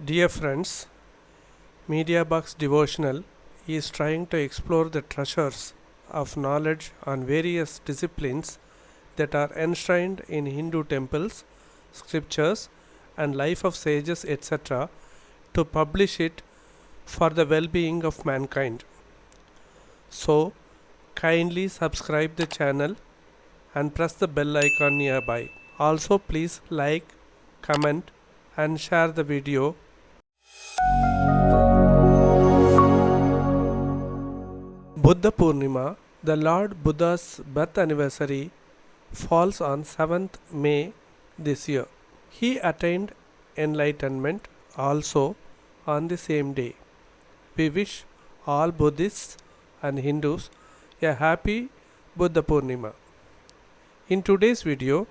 Dear friends, Mediabox Devotional is trying to explore the treasures of knowledge on various disciplines that are enshrined in Hindu temples, scriptures, and life of sages, etc., to publish it for the well being of mankind. So, kindly subscribe the channel and press the bell icon nearby. Also, please like, comment, and share the video. Buddha Purnima, the Lord Buddha's birth anniversary, falls on 7th May this year. He attained enlightenment also on the same day. We wish all Buddhists and Hindus a happy Buddha Purnima. In today's video,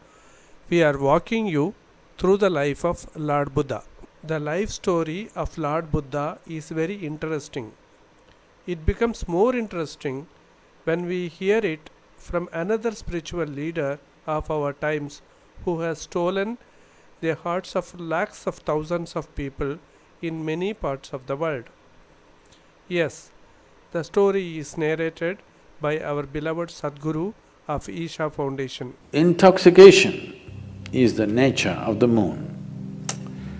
we are walking you through the life of Lord Buddha. The life story of Lord Buddha is very interesting. It becomes more interesting when we hear it from another spiritual leader of our times who has stolen the hearts of lakhs of thousands of people in many parts of the world. Yes, the story is narrated by our beloved Sadhguru of Isha Foundation. Intoxication is the nature of the moon.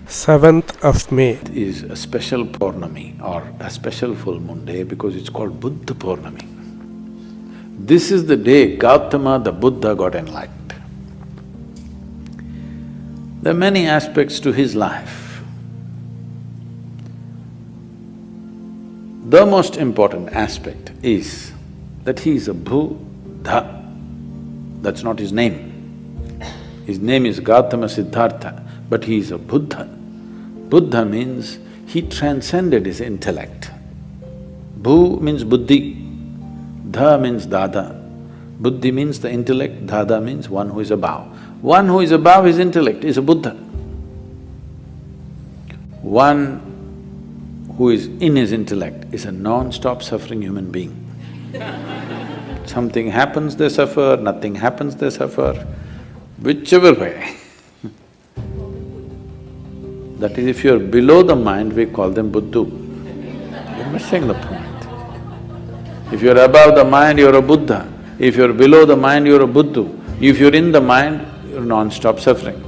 7th of May. It is a special Purnami or a special full moon day because it's called Buddha Purnami. This is the day Gautama the Buddha got enlightened. There are many aspects to his life. The most important aspect is that he is a Buddha. That's not his name. His name is Gautama Siddhartha, but he is a Buddha. Buddha means he transcended his intellect. Bhu means buddhi, dha means dada. Buddhi means the intellect, dada means one who is above. One who is above his intellect is a Buddha. One who is in his intellect is a non-stop suffering human being. Something happens, they suffer, nothing happens, they suffer, whichever way. That is, if you're below the mind, we call them Buddhu. You're missing the point. If you're above the mind, you're a Buddha. If you're below the mind, you're a Buddhu. If you're in the mind, you're non-stop suffering.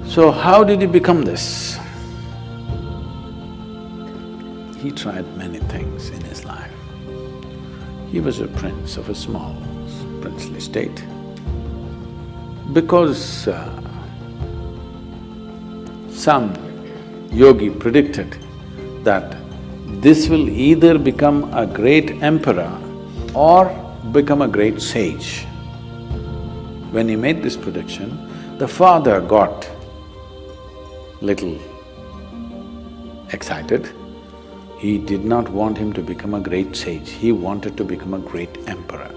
So how did he become this? He tried many things in his life. He was a prince of a small princely state. Because some yogi predicted that this will either become a great emperor or become a great sage. When he made this prediction, the father got little excited. He did not want him to become a great sage, he wanted to become a great emperor.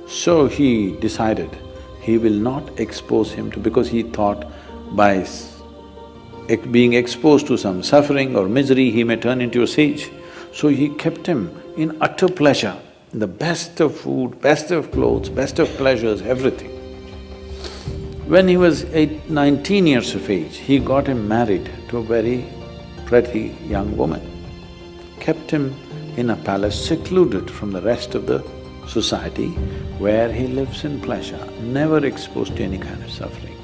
So he decided he will not expose him to… because he thought by being exposed to some suffering or misery, he may turn into a sage. So he kept him in utter pleasure, the best of food, best of clothes, best of pleasures, everything. When he was 19 years of age, he got him married to a very pretty young woman, kept him in a palace secluded from the rest of the society where he lives in pleasure, never exposed to any kind of suffering.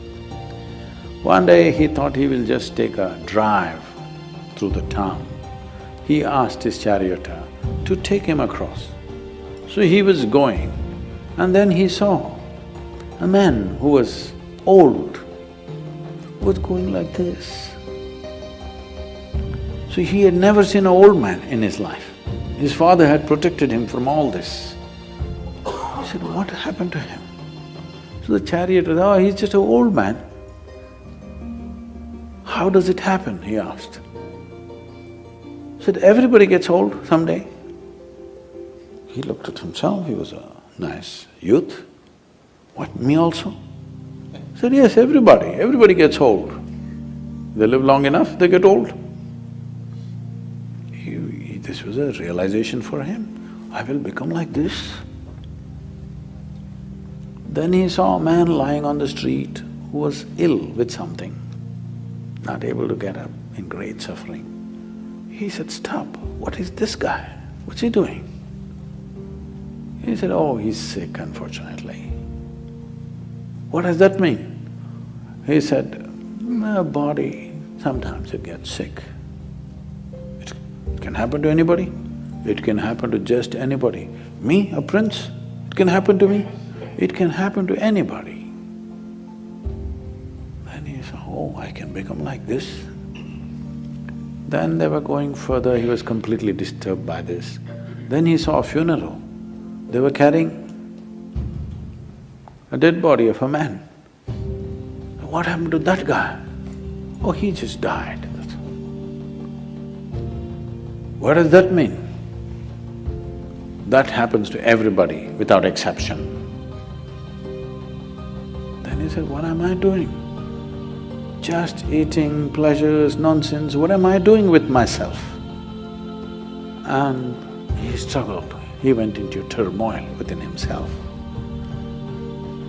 One day he thought he will just take a drive through the town. He asked his charioteer to take him across. So he was going, and then he saw a man who was old, was going like this. So he had never seen an old man in his life. His father had protected him from all this. He said, what happened to him? So the charioteer, oh, he's just an old man. How does it happen? He asked. He said, everybody gets old someday. He looked at himself, he was a nice youth. What, me also? He said, yes, everybody gets old. They live long enough, they get old. This was a realization for him, I will become like this. Then he saw a man lying on the street who was ill with something, not able to get up, in great suffering. He said, "Stop, what is this guy? What's he doing?" He said, "Oh, he's sick, unfortunately." "What does that mean?" He said, "My body, sometimes it gets sick. It can happen to anybody. It can happen to just anybody. Me, a prince, it can happen to me. It can happen to anybody." Then he said, "Oh, I can become like this." Then they were going further, he was completely disturbed by this. Then he saw a funeral. They were carrying a dead body of a man. What happened to that guy? Oh, he just died. What does that mean? That happens to everybody without exception. Then he said, "What am I doing? Just eating, pleasures, nonsense, what am I doing with myself?" And he struggled, he went into turmoil within himself.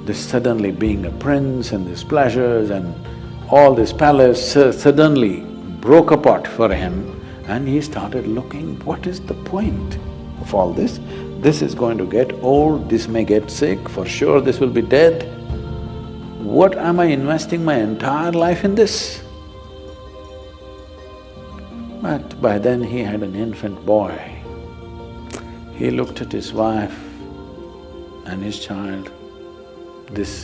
This suddenly being a prince and these pleasures and all this palace suddenly broke apart for him, and he started looking, what is the point of all this? This is going to get old, this may get sick, for sure this will be dead. What am I investing my entire life in this? But by then he had an infant boy. He looked at his wife and his child, this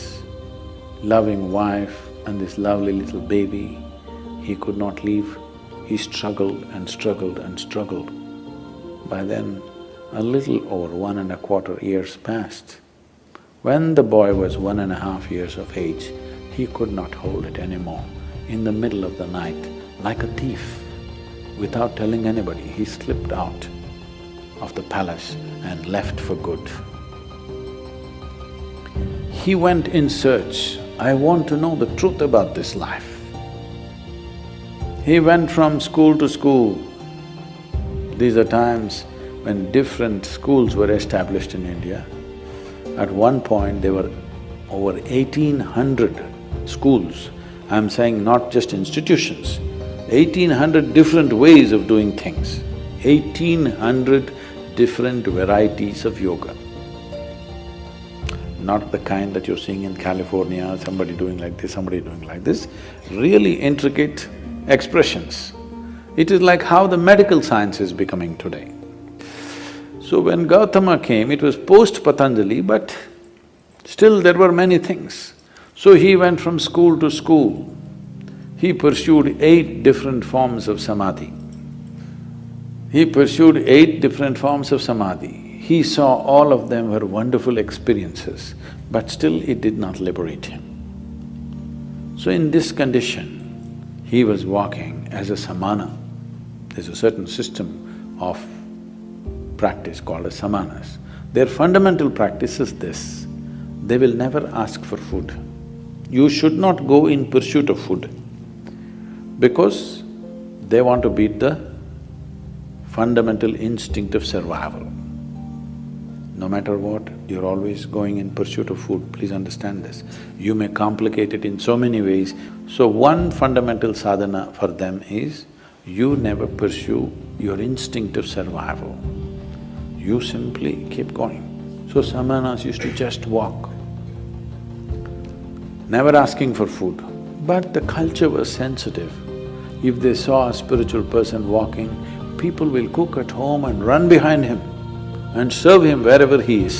loving wife and this lovely little baby. He could not leave. He struggled and struggled and struggled. By then, a little over 1.25 years passed. When the boy was 1.5 years of age, he could not hold it anymore. In the middle of the night, like a thief, without telling anybody, he slipped out of the palace and left for good. He went in search, I want to know the truth about this life. He went from school to school. These are times when different schools were established in India. At one point, there were over 1,800 schools. I'm saying not just institutions, 1,800 different ways of doing things, 1,800 different varieties of yoga. Not the kind that you're seeing in California, somebody doing like this, somebody doing like this, really intricate expressions. It is like how the medical science is becoming today. So when Gautama came, it was post-Patanjali, but still there were many things. So he went from school to school. He pursued 8 different forms of samadhi. He pursued 8 different forms of samadhi. He saw all of them were wonderful experiences, but still it did not liberate him. So in this condition, he was walking as a samana. There's a certain system of practice called as samanas. Their fundamental practice is this: they will never ask for food. You should not go in pursuit of food because they want to beat the fundamental instinct of survival. No matter what, you're always going in pursuit of food, please understand this. You may complicate it in so many ways. So one fundamental sadhana for them is, you never pursue your instinct of survival. You simply keep going. So samanas used to just walk, never asking for food. But the culture was sensitive. If they saw a spiritual person walking, people will cook at home and run behind him and serve him wherever he is,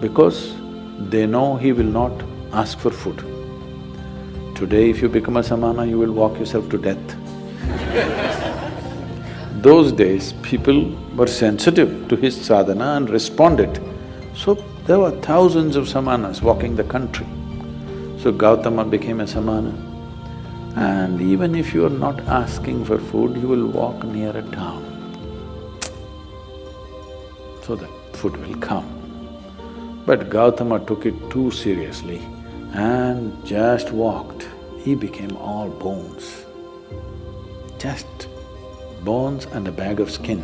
because they know he will not ask for food. Today, if you become a samana, you will walk yourself to death. Those days, people were sensitive to his sadhana and responded. So there were thousands of samanas walking the country. So Gautama became a samana. And even if you are not asking for food, you will walk near a town, so that food will come. But Gautama took it too seriously and just walked. He became all bones, just bones and a bag of skin,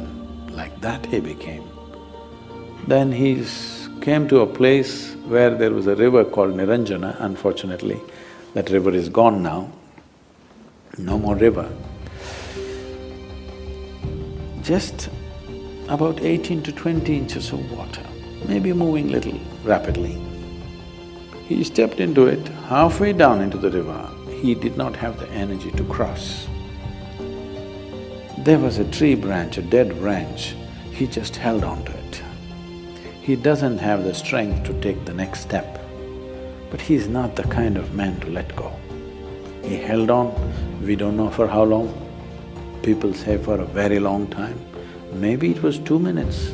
like that he became. Then he came to a place where there was a river called Niranjana, unfortunately. That river is gone now, no more river. Just about 18 to 20 inches of water, maybe moving little rapidly. He stepped into it, halfway down into the river, he did not have the energy to cross. There was a tree branch, a dead branch, he just held on to it. He doesn't have the strength to take the next step, but he's not the kind of man to let go. He held on, we don't know for how long. People say for a very long time. Maybe it was 2 minutes.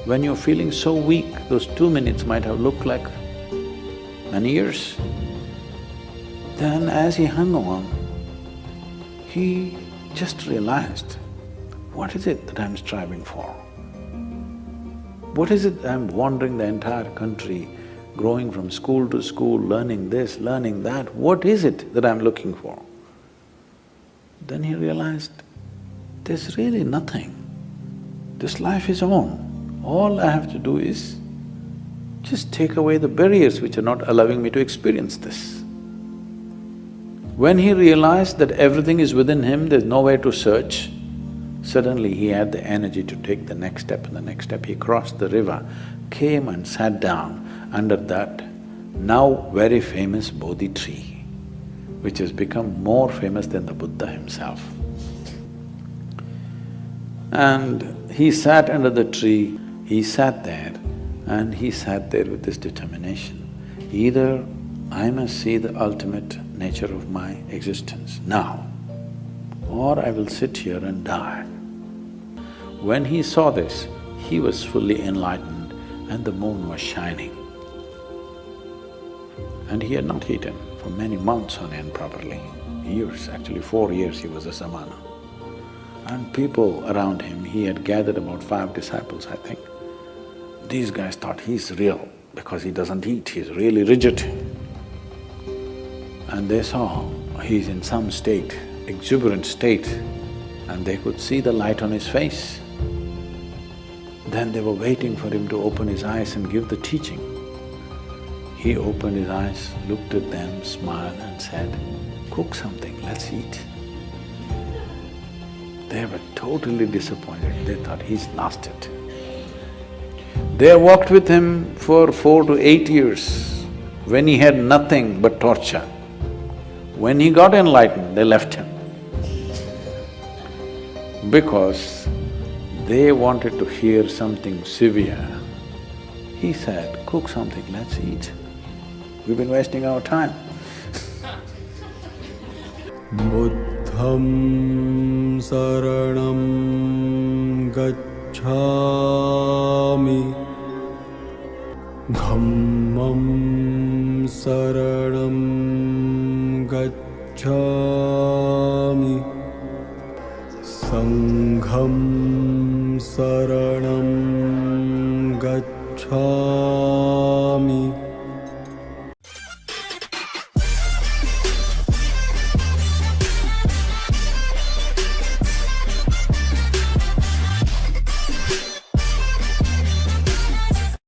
When you're feeling so weak, those 2 minutes might have looked like many years. Then as he hung on, he just realized, what is it that I'm striving for? What is it that I'm wandering the entire country, growing from school to school, learning this, learning that, what is it that I'm looking for? Then he realized, there's really nothing. This life is on. All I have to do is just take away the barriers which are not allowing me to experience this. When he realized that everything is within him, there's nowhere to search, suddenly he had the energy to take the next step and the next step. He crossed the river, came and sat down under that now very famous Bodhi tree, which has become more famous than the Buddha himself. And he sat under the tree, he sat there, and he sat there with this determination. Either I must see the ultimate nature of my existence now, or I will sit here and die. When he saw this, he was fully enlightened and the moon was shining. And he had not eaten for many months on end properly, years, actually 4 years he was a samana. And people around him, he had gathered about 5 disciples, I think. These guys thought he's real because he doesn't eat, he's really rigid. And they saw he's in some state, exuberant state, and they could see the light on his face. Then they were waiting for him to open his eyes and give the teaching. He opened his eyes, looked at them, smiled and said, "Cook something, let's eat." They were totally disappointed, they thought he's lost it. They walked with him for 4 to 8 years, when he had nothing but torture. When he got enlightened, they left him. Because they wanted to hear something severe. He said, "Cook something, let's eat. We've been wasting our time." Buddham saranam gacchami, dhammam saranam gacchami, sangham saranam gacchami.